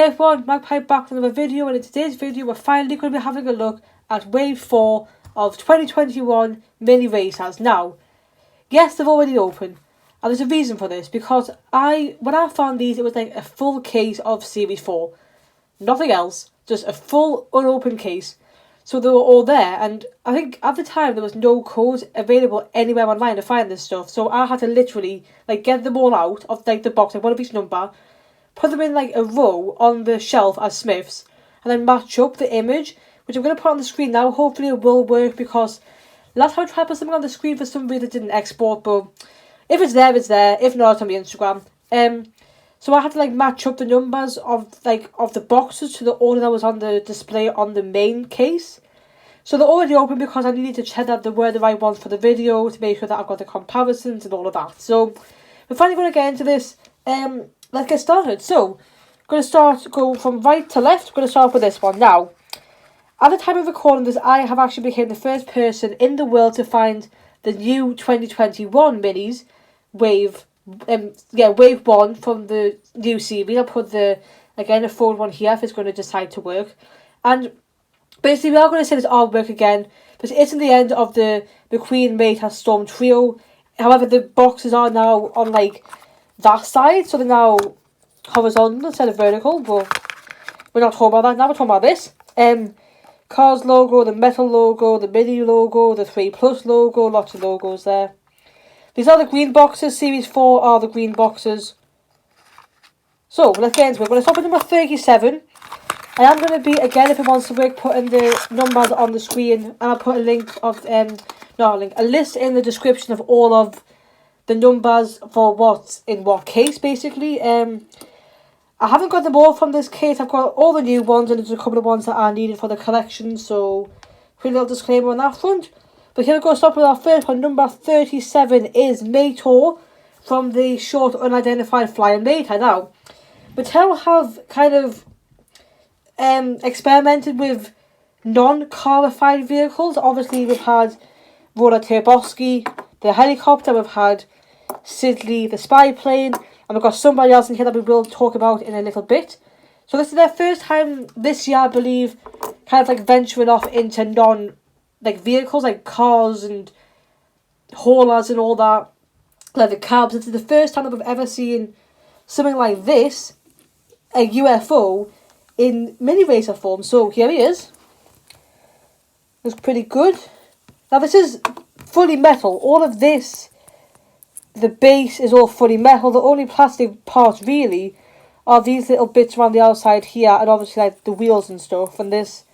Hey everyone, Magpie back with another video, and in today's video we're finally going to be having a look at Wave 4 of 2021 mini racers. Now, yes, they've already opened, and there's a reason for this, because when I found these, it was like a full case of Series 4. Nothing else, just a full unopened case. So they were all there, and I think at the time there was no codes available anywhere online to find this stuff, so I had to literally like get them all out of like the box, like one of each number, put them in like a row on the shelf as Smiths, and then match up the image, which I'm going to put on the screen now. Hopefully it will work, because last time I tried to put something on the screen for some reason it didn't export, but if it's there, it's there. If not, it's on my Instagram. So I had to like match up the numbers of the boxes to the order that was on the display on the main case. So they're already open because I needed to check that they were the right ones for the video to make sure that I've got the comparisons and all of that. So we're finally going to get into this. Let's get started. So, I'm going to go from right to left. I'm going to start with this one. Now, at the time of recording this, I have actually become the first person in the world to find the new 2021 minis, Wave 1 from the new series. I'll put a fold one here if it's going to decide to work. And basically, we are going to say this artwork again, but it's in the end of the McQueen Mator Storm Trio. However, the boxes are now on like that side, so they're now horizontal instead of vertical, but we're not talking about that now. We're talking about this. Cars logo, the metal logo, the mini logo, the 3+ logo, lots of logos there. These are the green boxes. Series 4 are the green boxes. So let's get into it. We're going to start with number 37. I am going to be, again, if it wants to work, putting the numbers on the screen, and I'll put a link of a list in the description of all of the numbers for what's in what case, basically. I haven't got them all from this case. I've got all the new ones, and there's a couple of ones that are needed for the collection, so pretty little disclaimer on that front. But here we go, start with our first one. Number 37 is Mator from the short unidentified flyer Mator. Now, Mattel have kind of experimented with non-carified vehicles. Obviously, we've had Roller Turboski, the helicopter, we've had Sidley, the spy plane, and we've got somebody else in here that we will talk about in a little bit. So this is their first time this year, I believe, kind of like venturing off into vehicles like cars and haulers and all that, like the cabs. This is the first time that we've ever seen something like this, a UFO, in mini racer form. So here he is. Looks pretty good. Now this is fully metal. All of this, the base is all fully metal. The only plastic parts really are these little bits around the outside here, and obviously like the wheels and stuff, and this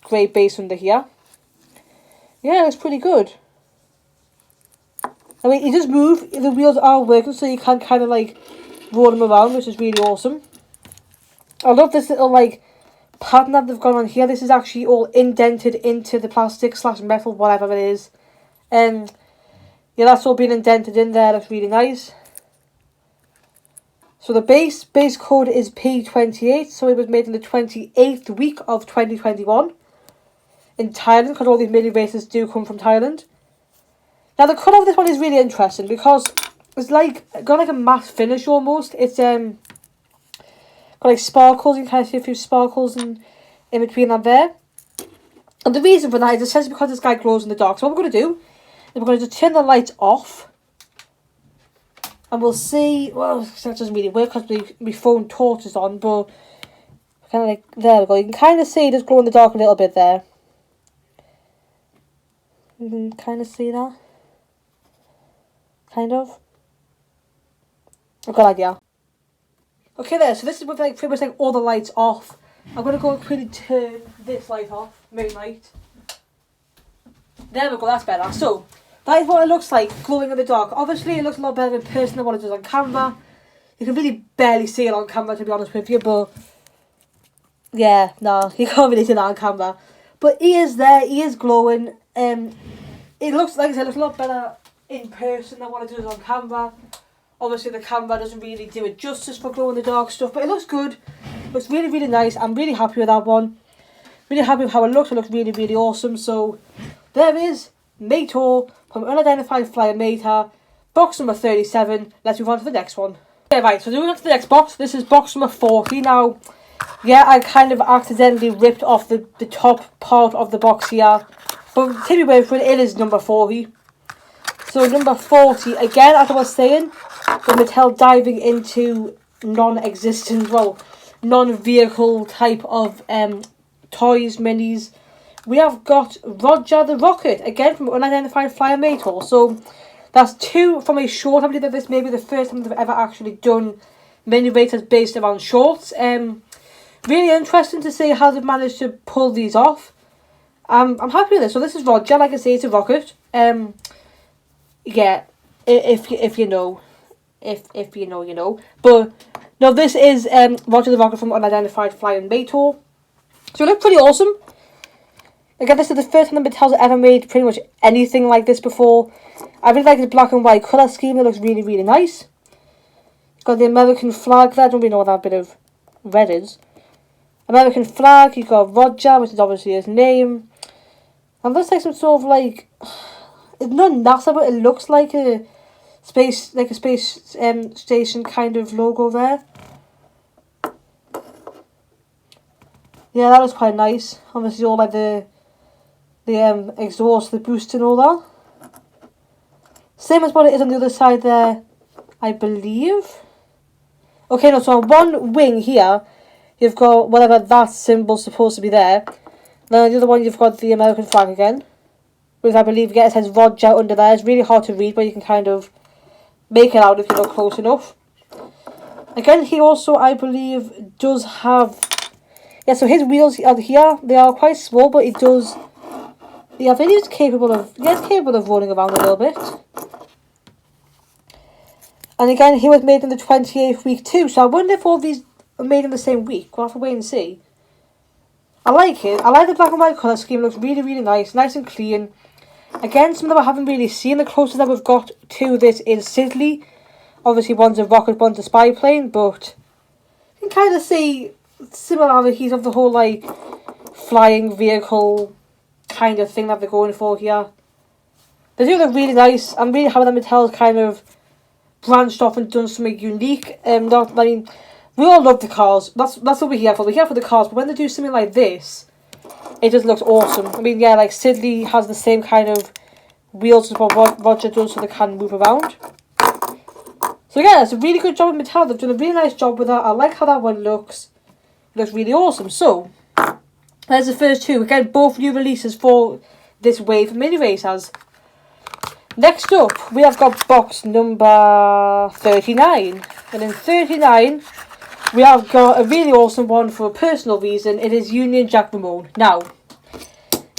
grey base under here. Yeah, it's pretty good. I mean, he does move. The wheels are working, so you can kind of like roll them around, which is really awesome. I love this little like pattern that they've got on here. This is actually all indented into the plastic / metal, whatever it is. Yeah, that's all been indented in there. That's really nice. So the base code is P28. So it was made in the 28th week of 2021 in Thailand, because all these mini races do come from Thailand. Now the colour of this one is really interesting, because it's got like a matte finish almost. It's got like sparkles. You can kind of see a few sparkles in between that there. And the reason for that is essentially because this guy glows in the dark. So what we're going to do is we're going to just turn the lights off, and we'll see. Well, that doesn't really work because my phone torch is on, but kind of like, there we go. You can kind of see it does glow in the dark a little bit there. You can kind of see that. Kind of. I've got an idea. Okay there, so this is with like pretty much like all the lights off. I'm going to go and quickly turn this light off, main light. There we go, that's better. So, that is what it looks like, glowing in the dark. Obviously, it looks a lot better in person than what it does on camera. You can really barely see it on camera, to be honest with you, but yeah, no, you can't really see that on camera. But he is there, he is glowing. It looks, like I said, it looks a lot better in person than what it does on camera. Obviously, the camera doesn't really do it justice for glow-in-the-dark stuff, but it looks good. It looks really, really nice. I'm really happy with that one. Really happy with how it looks. It looks really, really awesome. So, there is Mator from Unidentified Flyer Mator, box number 37. Let's move on to the next one. Okay, right, so moving on to the next box. This is box number 40. Now, Yeah, I kind of accidentally ripped off the top part of the box here. But to be away for it is number 40. So number 40, again, as I was saying, the Mattel diving into non-existent, well, non-vehicle type of toys, minis. We have got Roger the Rocket, again from Unidentified Flyer Mator. So that's 2 from a short. I believe that this may be the first time they've ever actually done mini races based around shorts. Really interesting to see how they've managed to pull these off. I'm happy with this. So this is Roger, like I say, it's a rocket. Yeah, if you know, if you know, you know. But no, this is Roger the Rocket from Unidentified Flying Mator. So it looks pretty awesome. Again, this is the first time that Mattel's ever made pretty much anything like this before. I really like the black and white colour scheme. It looks really, really nice. It's got the American flag there. I don't really know what that bit of red is. American flag. You've got Roger, which is obviously his name. And looks like some sort of like, it's not NASA, but it looks like a space station kind of logo there. Yeah, that was quite nice. Obviously, all like the exhaust, the boost, and all that. Same as what it is on the other side there, I believe. Okay, no, so on one wing here, you've got whatever that symbol's supposed to be there. Then on the other one, you've got the American flag again, which I believe again, it says Roger under there. It's really hard to read, but you can kind of make it out if you're not close enough. Again, he also, I believe, does have... Yeah, so his wheels are here. They are quite small, but he does... Yeah, I think he's capable of... Yeah, he's capable of rolling around a little bit. And again, he was made in the 28th week too, so I wonder if all these are made in the same week. We'll have to wait and see. I like it. I like the black and white colour scheme. It looks really, really nice. Nice and clean. Again, some of them I haven't really seen. The closest that we've got to this is Sidley. Obviously, one's a rocket, one's a spy plane, but you can kind of see similarities of the whole, like, flying vehicle kind of thing that they're going for here. They do look really nice. I'm really happy that Mattel's kind of branched off and done something unique. I mean, we all love the cars. That's what we're here for. We're here for the cars, but when they do something like this, it just looks awesome. I mean, yeah, like Sidley has the same kind of wheels as what Roger does, so they can move around. So yeah, it's a really good job with Mattel. They've done a really nice job with that. I like how that one looks. It looks really awesome. So, there's the first 2. Again, both new releases for this wave of mini racers. Next up, we have got box number 39. And in 39, we have got a really awesome one for a personal reason. It is Union Jack Ramone. Now,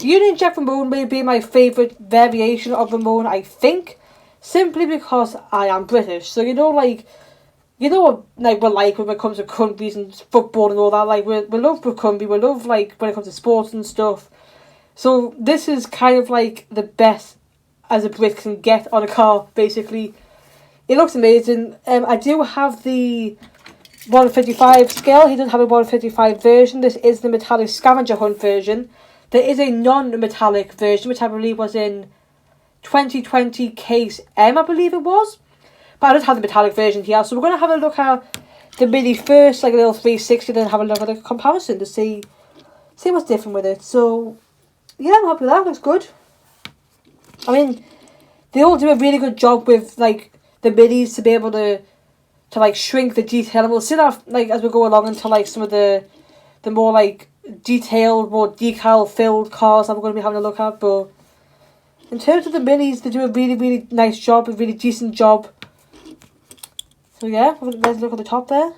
Union Jack Ramone may be my favourite variation of Ramone, I think. Simply because I am British. So, you know, like... You know what, like, we're like when it comes to countries and football and all that. Like, we love Brooklyn, we love, like, when it comes to sports and stuff. So, this is kind of, like, the best as a Brit can get on a car, basically. It looks amazing. I do have the 155 scale. He does have a 155 version. This is the metallic scavenger hunt version. There is a non-metallic version, which I believe was in 2020 Case M, I believe it was. But I just have the metallic version here. So we're going to have a look at the Mini first, like a little 360, then have a look at the comparison to see what's different with it. So, yeah, I'm happy with that. Looks good. I mean, they all do a really good job with, like, the Minis to be able to like, shrink the detail. And we'll see that, like, as we go along into, like, some of the more, like, detailed, more decal-filled cars that we're going to be having a look at. But in terms of the Minis, they do a really, really nice job, a really decent job. So yeah, let's look at the top there.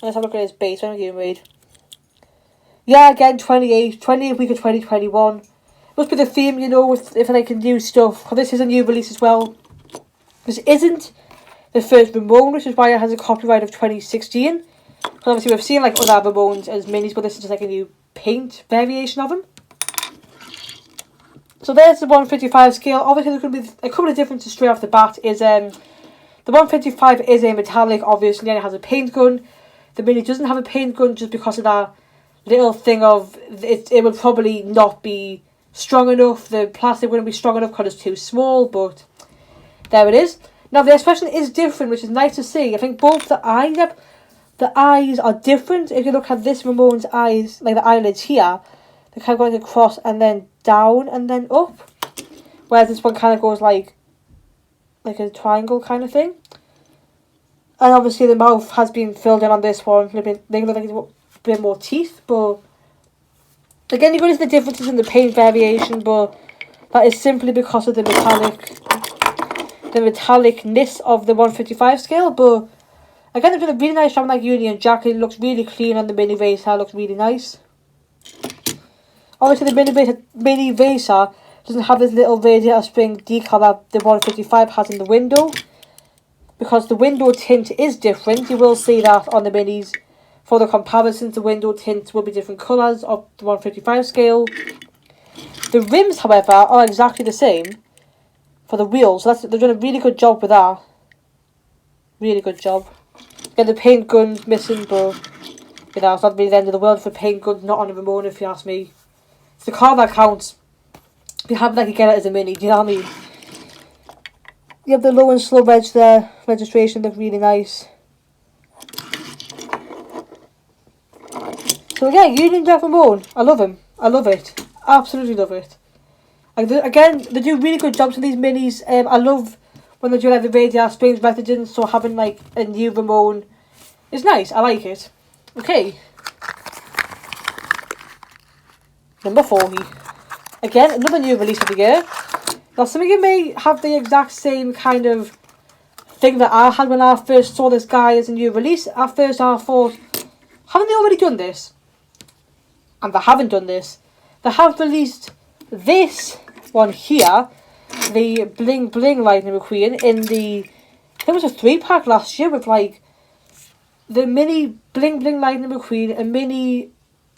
Let's have a look at his base. When I'm getting made. Yeah, again, 28th week of 2021. Must be the theme, you know, if I can do stuff. Because this is a new release as well. This isn't the first Ramone, which is why it has a copyright of 2016. Because obviously we've seen like other Ramones as minis, but this is just like a new paint variation of them. So there's the 155 scale. Obviously there's going to be a couple of differences straight off the bat. Is the 155 is a metallic, obviously, and it has a paint gun. The Mini doesn't have a paint gun just because of that little thing of it would probably not be strong enough. The plastic wouldn't be strong enough because it's too small, but there it is. Now the expression is different, which is nice to see. I think both the eye, the eyes are different. If you look at this Ramone's eyes, like the eyelids here, they kind of go like across and then down and then up. Whereas this one kind of goes like a triangle kind of thing. And obviously the mouth has been filled in on this one. They look like it's a bit more teeth, but again, you're going to see the differences in the paint variation, but that is simply because of the metallicness of the 155 scale. But again, they've done a really nice job on like Union Jack. It looks really clean on the mini Racer. Looks really nice. Obviously, the mini Racer doesn't have this little radiator spring decal that the 155 has in the window, because the window tint is different. You will see that on the minis. For the comparisons, the window tints will be different colours of the 155 scale. The rims, however, are exactly the same for the wheels. So they've done a really good job with that. Really good job. Again, the paint gun's missing, but you know, it's not really the end of the world for paint guns not on a Ramone, if you ask me. It's the car that counts. If you have like you get it as a mini, do you know what I mean? You have the low and slow reg there. Registration look really nice. So yeah, Union Jack Ramone, I love him. I love it. Absolutely love it. Again, they do really good jobs on these minis. I love when they do like the radial springs methadone, so having like a new Ramone is nice. I like it. Okay. Number 40. Again, another new release of the year. Now, some of you may have the exact same kind of thing that I had when I first saw this guy as a new release. At first I thought, haven't they already done this? And they haven't done this. They have released this one here, the Bling Bling Lightning McQueen, in the, I think it was a 3-pack last year with like the mini Bling Bling Lightning McQueen, a mini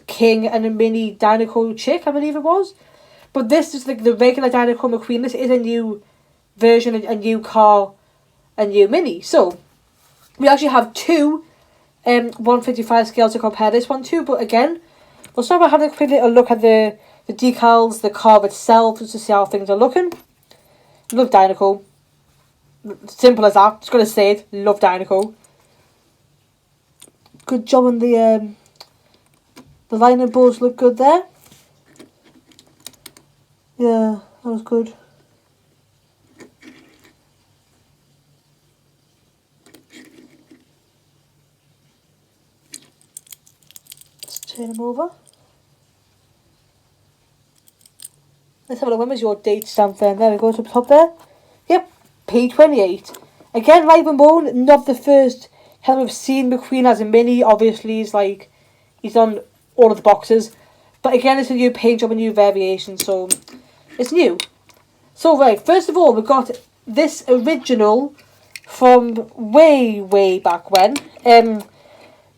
King, and a mini Dinoco Chick, I believe it was. But this is like the regular Dinoco McQueen. This is a new version, a new car, a new mini. So we actually have two 155 scales to compare this one to, but again, we'll start by having a quick little look at the decals, the car itself, just to see how things are looking. Love Dinoco. Simple as that. Just gonna say it. Love Dinoco. Good job on the lightning bolts look good there. Yeah, that was good. Let's turn them over. Let's have a look. When was your date stamp then? There we go, to the top there. Yep, P28. Again, like Ramone, not the first time we've seen McQueen as a mini. Obviously, he's on all of the boxes. But again, it's a new paint job, a new variation, so it's new. So, right, first of all, we've got this original from way, way back when.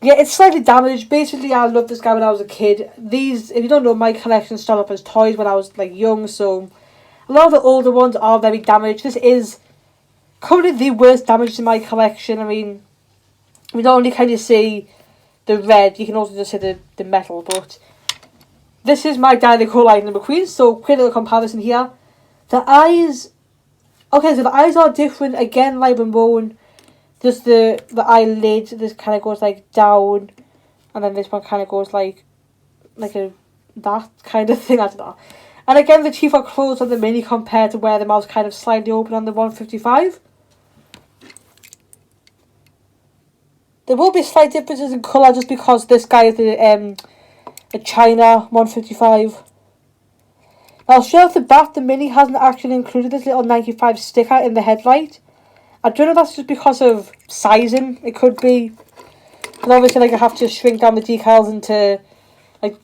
Yeah, it's slightly damaged. Basically, I loved this guy when I was a kid. These, if you don't know, my collection started up as toys when I was like young, so a lot of the older ones are very damaged. This is currently the worst damage in my collection. I mean, we not only can you see the red, you can also just see the metal, but this is my Dinoco Lightning McQueen, so quick little comparison here. The eyes, okay, so the eyes are different, again, like Ramone. Just the eyelid, this kind of goes like down, and then this one kind of goes like that kind of thing, I don't know. And again, the teeth are closed on the mini compared to where the mouth's kind of slightly open on the 155. There will be slight differences in colour just because this guy is a China 155. Now, straight off the bat, the mini hasn't actually included this little 95 sticker in the headlight. I don't know if that's just because of sizing, it could be. But obviously, like, I have to shrink down the decals into, like,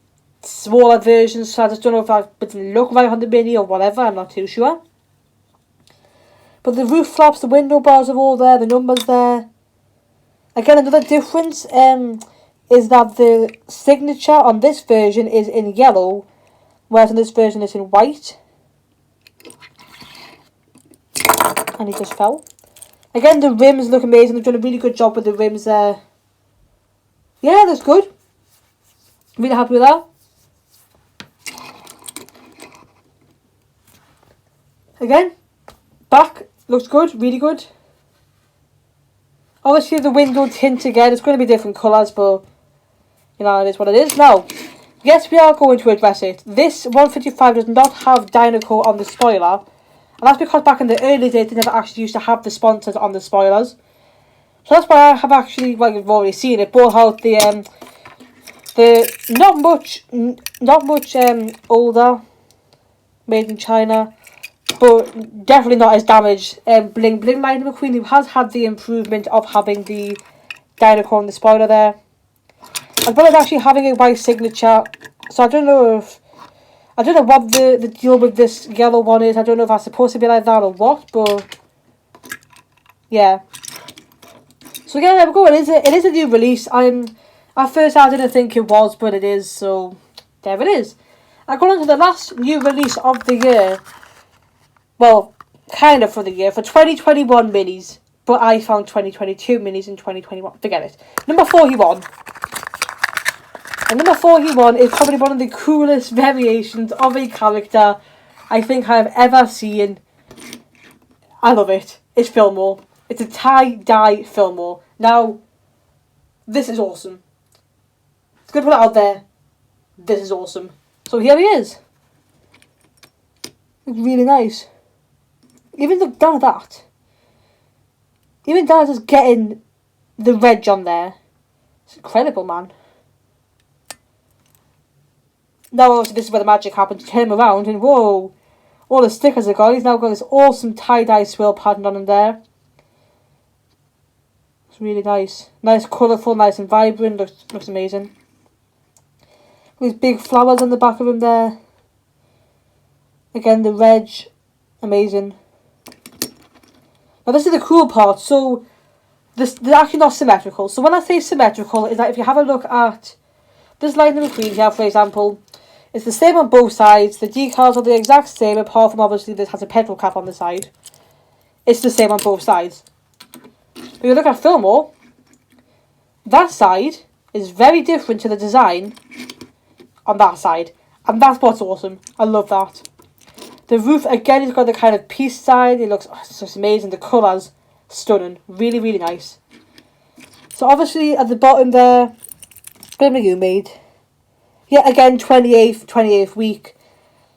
smaller versions, so I just don't know if that doesn't look right on the mini or whatever, I'm not too sure. But the roof flaps, the window bars are all there, the numbers there. Again, another difference is that the signature on this version is in yellow, whereas on this version it's in white. And he just fell. Again, the rims look amazing. They've done a really good job with the rims there. Yeah, that's good. Really happy with that. Again, back looks good, really good. Obviously the window tint again, it's going to be different colours, but you know, it is what it is. Now, yes, we are going to address it. This 155 does not have Dinoco on the spoiler, and that's because back in the early days they never actually used to have the sponsors on the spoilers. So that's why I have actually, well, you've already seen it, brought out the not much older, made in China, but definitely not as damaged. Bling Bling line of McQueen, who has had the improvement of having the Dinoco on the spoiler there, as well as actually having a white signature. So I don't know what the deal with this yellow one is. I don't know if that's supposed to be like that or what, but yeah. So yeah, there we go. It is a new release. At first I didn't think it was, but it is. So there it is. And going on to the last new release of the year. Well, kind of for the year, for 2021 minis, but I found 2022 minis in 2021. Forget it. Number 41. And number 41 is probably one of the coolest variations of a character I think I have ever seen. I love it. It's Fillmore. It's a Tye Die Filmore. Now, this is awesome. It's going to put it out there. This is awesome. So here he is. It's really nice. Even look down at that. Even down at just getting the reg on there. It's incredible, man. Now, obviously, this is where the magic happens. Turn him around and whoa. All the stickers are gone. He's now got this awesome tie-dye swirl pattern on him there. It's really nice. Nice, colourful, nice and vibrant. Looks amazing. These big flowers on the back of him there. Again, the reg. Amazing. Now this is the cool part. So, they're actually not symmetrical. So when I say symmetrical, is that if you have a look at this line of McQueen here, for example, it's the same on both sides. The decals are the exact same, apart from obviously this has a petrol cap on the side. It's the same on both sides. But you look at Fillmore, that side is very different to the design on that side. And that's what's awesome. I love that. The roof, again, has got the kind of peace side. It looks it's just amazing. The colours, stunning. Really, really nice. So obviously at the bottom there, Grim you made. Yeah, again, 28th week.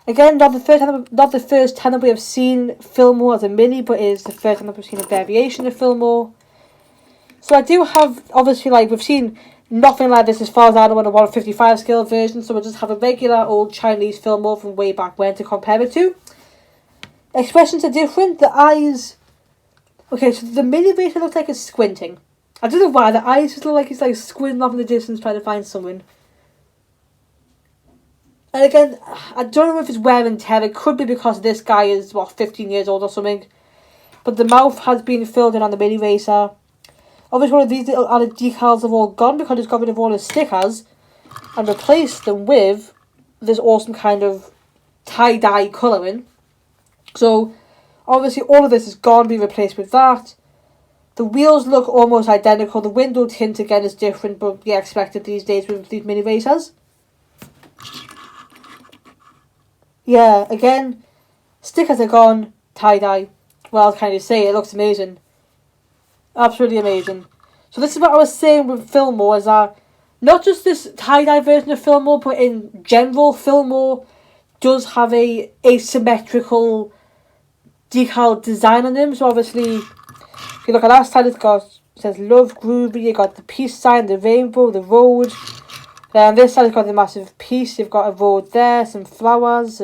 Again, not the first time that we have seen Fillmore as a mini, but it is the first time that we've seen a variation of Fillmore. So I do have, obviously, like, we've seen nothing like this as far as I know on a 155 scale version, so we'll just have a regular old Chinese Fillmore from way back when to compare it to. Expressions are different. The eyes... Okay, so the mini version looks like it's squinting. I don't know why, the eyes just look like it's like squinting off in the distance trying to find someone. And again, I don't know if it's wear and tear. It could be because this guy is, 15 years old or something. But the mouth has been filled in on the mini racer. Obviously, one of these little added decals have all gone because it's got rid of all the stickers and replaced them with this awesome kind of tie-dye colouring. So, obviously, all of this is gone, being replaced with that. The wheels look almost identical. The window tint, again, is different, but yeah, expected these days with these mini racers. Yeah, again, stickers are gone, tie-dye. Well, can you say, it looks amazing. Absolutely amazing. So this is what I was saying with Fillmore, is that not just this tie-dye version of Fillmore, but in general, Fillmore does have a asymmetrical decal design on them. So obviously, if you look at that side, it says Love, Groovy, you got the peace sign, the rainbow, the road. Then on this side, it's got the massive peace, you've got a road there, some flowers,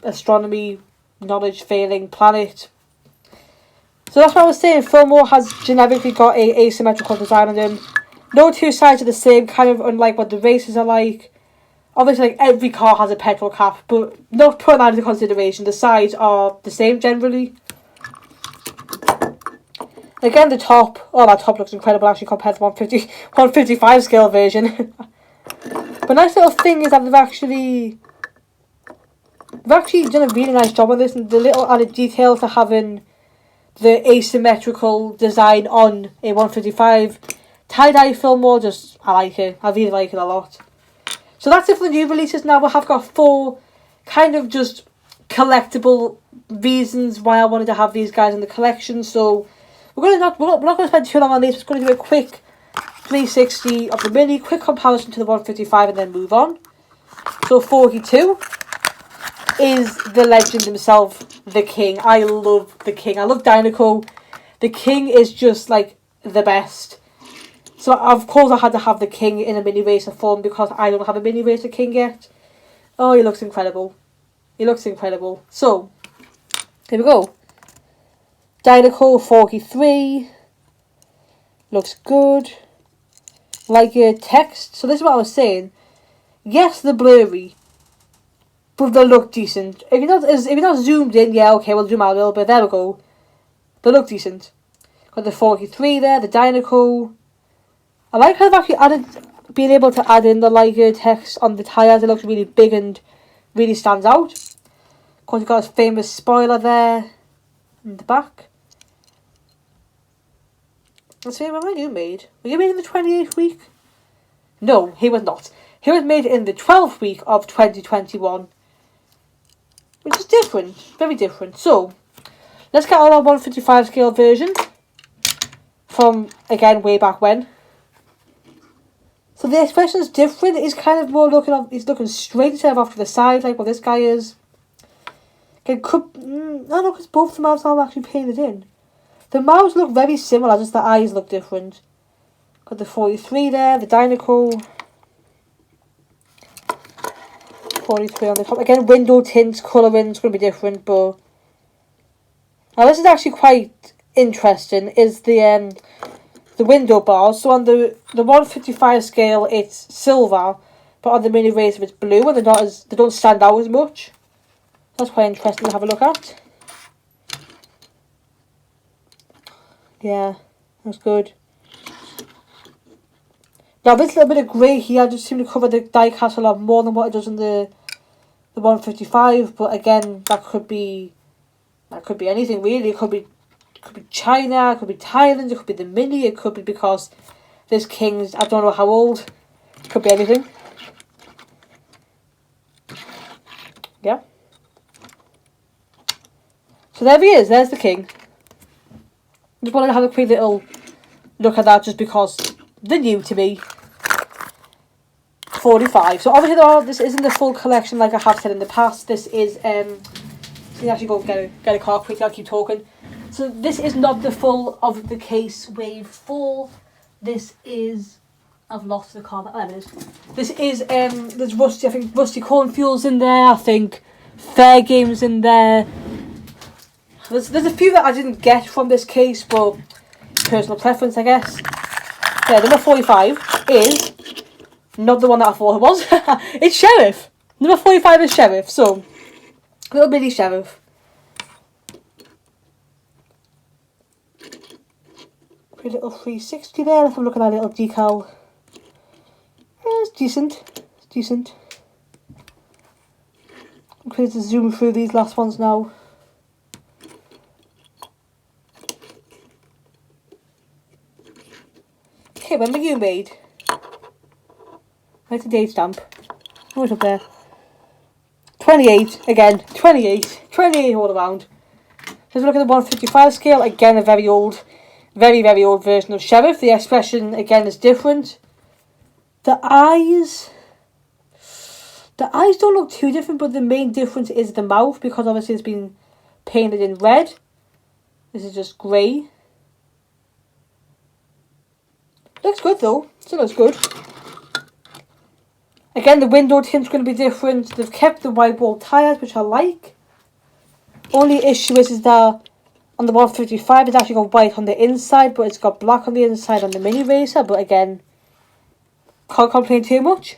astronomy, knowledge, failing, planet. So that's what I was saying, Fillmore has generically got a asymmetrical design on them. No two sides are the same, kind of unlike what the races are like. Obviously, like, every car has a petrol cap, but not putting that into consideration, the sides are the same generally. Again, the top, that top looks incredible actually compared to 155 scale version. But nice little thing is that they've actually done a really nice job on this, and the little added details to having the asymmetrical design on a 155. Tie-dye Fillmore, I like it. I really like it a lot. So that's it for the new releases now. We have got 4 kind of just collectible reasons why I wanted to have these guys in the collection. So we're not going to spend too long on this. We're going to do a quick 360 of the Mini, quick comparison to the 155, and then move on. So 42 is the legend himself, the King. I love the King. I love Dinoco. The King is just like the best. So of course I had to have the King in a mini racer form because I don't have a mini racer King yet. Oh, he looks incredible. He looks incredible. So, here we go. Dinoco 43. Looks good. Like text. So this is what I was saying. Yes, they're blurry, but they look decent. If you're not zoomed in, yeah, okay, we'll zoom out a little bit. There we go. They look decent. Got the 43 there, the Dinoco. I like how they've actually being able to add in the Liger text on the tyres. It looks really big and really stands out. Of course, you've got his famous spoiler there in the back. Let's see, when were you made? Were you made in the 28th week? No, he was not. He was made in the 12th week of 2021. Which is different. Very different. So, let's get on our 155 scale version. From, again, way back when. So the expression is different. He's kind of more he's looking straight instead of off to the side, like what this guy is. It could, I don't know, because both the mouths are actually painted in. The mouths look very similar, just the eyes look different. Got the 43 there, the Dinoco. 43 on the top. Again, window tints, colouring's going to be different, but... Now this is actually quite interesting, is the window bars. So on the 155 scale, it's silver, but on the mini racer, it's blue, and they don't stand out as much. That's quite interesting to have a look at. Yeah, that's good. Now this little bit of grey here just seems to cover the die-cast a lot more than what it does in the 155. But again, that could be anything really. It could be China, it could be Thailand, it could be the Mini, it could be because this King's, I don't know how old. It could be anything. Yeah. So there he is, there's the King. Just wanted to have a quick little look at that just because they're new to me. 45. So obviously this isn't the full collection like I have said in the past. This is, so you actually go get a car quickly, I'll keep talking. So this is not the full of the case wave 4. This is, I've lost the car, there it is. This is, there's Rusty, I think Rusty Cornfuel's in there, I think Fair Game's in there. There's a few that I didn't get from this case, but personal preference, I guess. Yeah, number 45 is not the one that I thought it was. It's Sheriff. Number 45 is Sheriff, so little bitty Sheriff. Pretty little 360 there. Let's have a look at that little decal. Yeah, it's decent. It's decent. I'm going to zoom through these last ones now. Okay, when were you made? Where's the date stamp? Oh, it's up there. 28, again, 28 all around. Let's look at the 155 scale, again a very old version of Sheriff. The expression, again, is different. The eyes don't look too different, but the main difference is the mouth, because obviously it's been painted in red. This is just grey. Looks good though, still looks good. Again, the window tint's going to be different. They've kept the white wall tyres, which I like. Only issue is that on the 155 it's actually got white on the inside, but it's got black on the inside on the mini racer. But again, can't complain too much.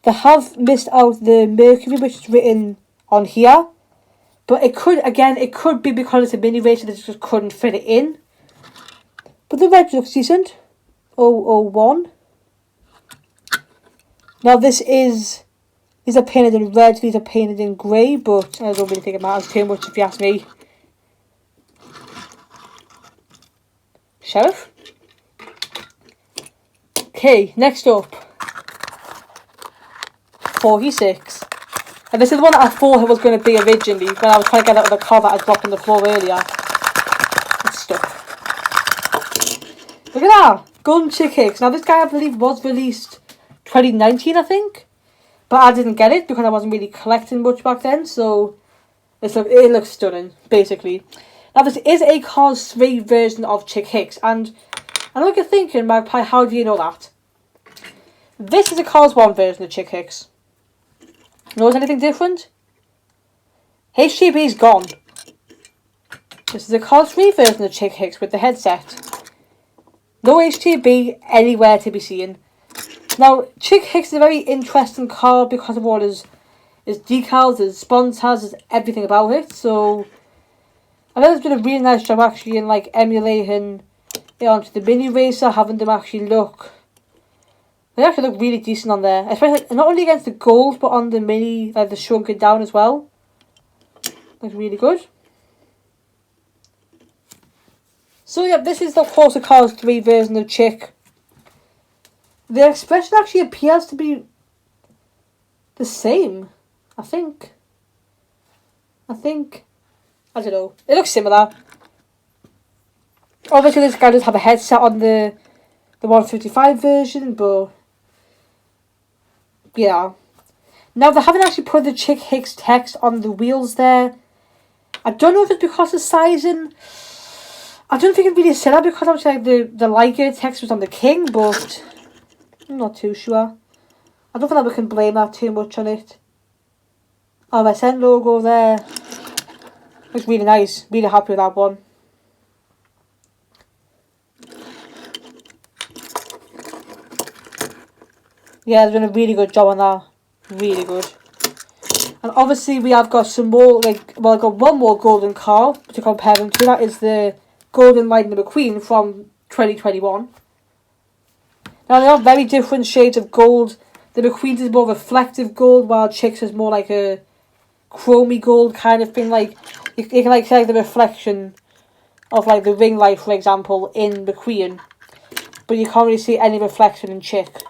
They have missed out the Mercury, which is written on here. But it could be because it's a mini racer that just couldn't fit it in. But the red looks decent. 001. Now these are painted in red, these are painted in grey, but I don't really think it matters too much if you ask me. Sheriff. Okay, next up. 46. And this is the one that I thought it was going to be originally when I was trying to get out of the car that I dropped on the floor earlier. It's stuck. Look at that! Golden Chick Hicks. Now this guy I believe was released 2019 I think. But I didn't get it because I wasn't really collecting much back then. So it looks stunning, basically. Now this is a Cars 3 version of Chick Hicks. And I know what you're thinking, Magpie, how do you know that? This is a Cars 1 version of Chick Hicks. Notice anything different? HTB's gone. This is a Cars 3 version of Chick Hicks with the headset. No HTB anywhere to be seen. Now, Chick Hicks is a very interesting car because of all his decals, his sponsors, his everything about it. So, I know there's been a really nice job actually in like emulating it onto the mini racer, having them actually look. They actually look really decent on there, especially not only against the gold, but on the mini, like the shrunken down as well. Looks really good. So yeah, this is of course the Cars 3 version of Chick. The expression actually appears to be the same, I think. I don't know. It looks similar. Obviously this guy does have a headset on the 155 version, but yeah. Now they haven't actually put the Chick Hicks text on the wheels there. I don't know if it's because of sizing. I don't think it really said that because obviously like the Liger text was on the King, but I'm not too sure. I don't think that we can blame that too much on it. Oh, my Send logo there. Looks really nice. Really happy with that one. Yeah, they've done a really good job on that. Really good. And obviously we have got some more, like, well, I've got one more golden car to compare them to. That is the Golden Lightning McQueen from 2021. Now they are very different shades of gold. The McQueen is more reflective gold, while Chick's is more like a chromy gold kind of thing. Like you can like see like the reflection of like the ring light, for example, in McQueen, but you can't really see any reflection in Chick.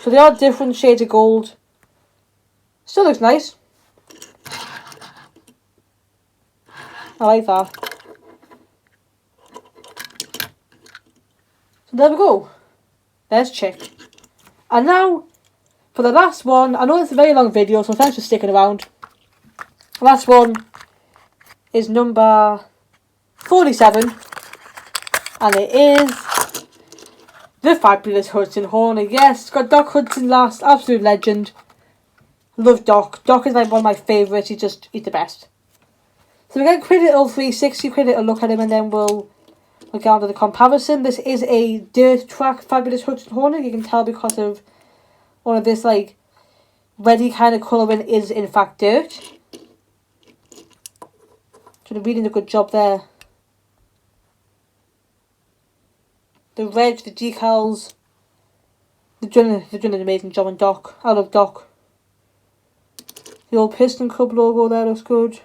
So they are different shades of gold. Still looks nice. I like that. So there we go. There's Chick. And now, for the last one, I know it's a very long video, so thanks for sticking around. The last one is number 47. And it is the fabulous Hudson Hornet. Yes, got Doc Hudson last. Absolute legend. Love Doc. Doc is like one of my favourites. He's the best. So we're going to quick little 360, quick little look at him, and then we'll get on to the comparison. This is a dirt track fabulous Hudson Hornet. You can tell because of one of this like reddy kind of colouring is in fact dirt. So they're really doing a good job there. The red, the decals, they're doing an amazing job on Doc. I love Doc. The old Piston Club logo there looks good.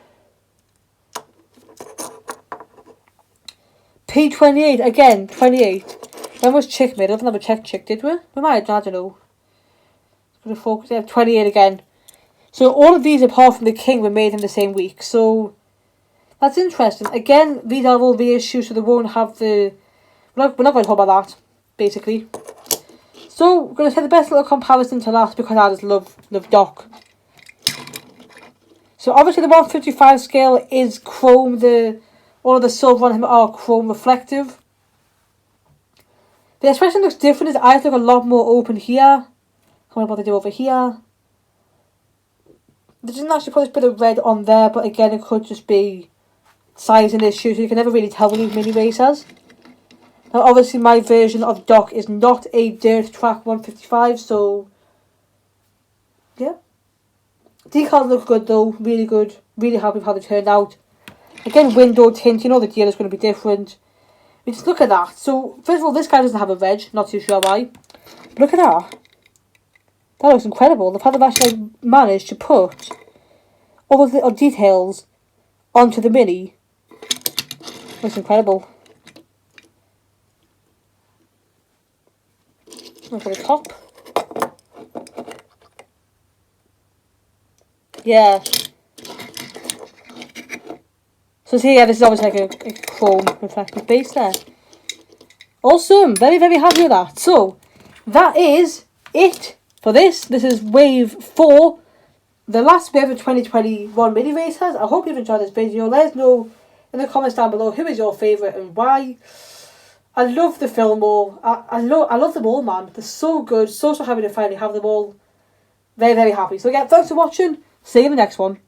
P28, again, 28. When was Chick made? I don't have a Chick, did we? We might have done, I don't know. Gonna focus, yeah, 28 again. So all of these, apart from the King, were made in the same week. So that's interesting. Again, these are all reissues, so they won't have the... We're not going to talk about that, basically. So we're going to say the best little comparison to last because I just love Doc. So obviously the 155 scale is chrome. All of the silver on him are chrome reflective. The expression looks different. His eyes look a lot more open here. I don't know what they do over here. They didn't actually put a bit of red on there, but again, it could just be sizing issue, so you can never really tell with these mini racers. Now, obviously, my version of Doc is not a dirt track 155, so yeah. Decals look good though, really good. Really happy with how they turned out. Again, window tint, you know the deal is going to be different. We just look at that. So, first of all, this guy doesn't have a veg, not too sure why. But look at that. That looks incredible. The fact they've actually managed to put all those little details onto the mini looks incredible. Look at the top. Yeah. So see, yeah, this is obviously like a chrome reflective base there. Awesome. Very, very happy with that. So, that is it for this. This is wave 4. The last wave of 2021 mini racers. I hope you've enjoyed this video. Let us know in the comments down below who is your favourite and why. I love the Fillmore. I love them all, man. They're so good. So happy to finally have them all. Very, very happy. So again, thanks for watching. See you in the next one.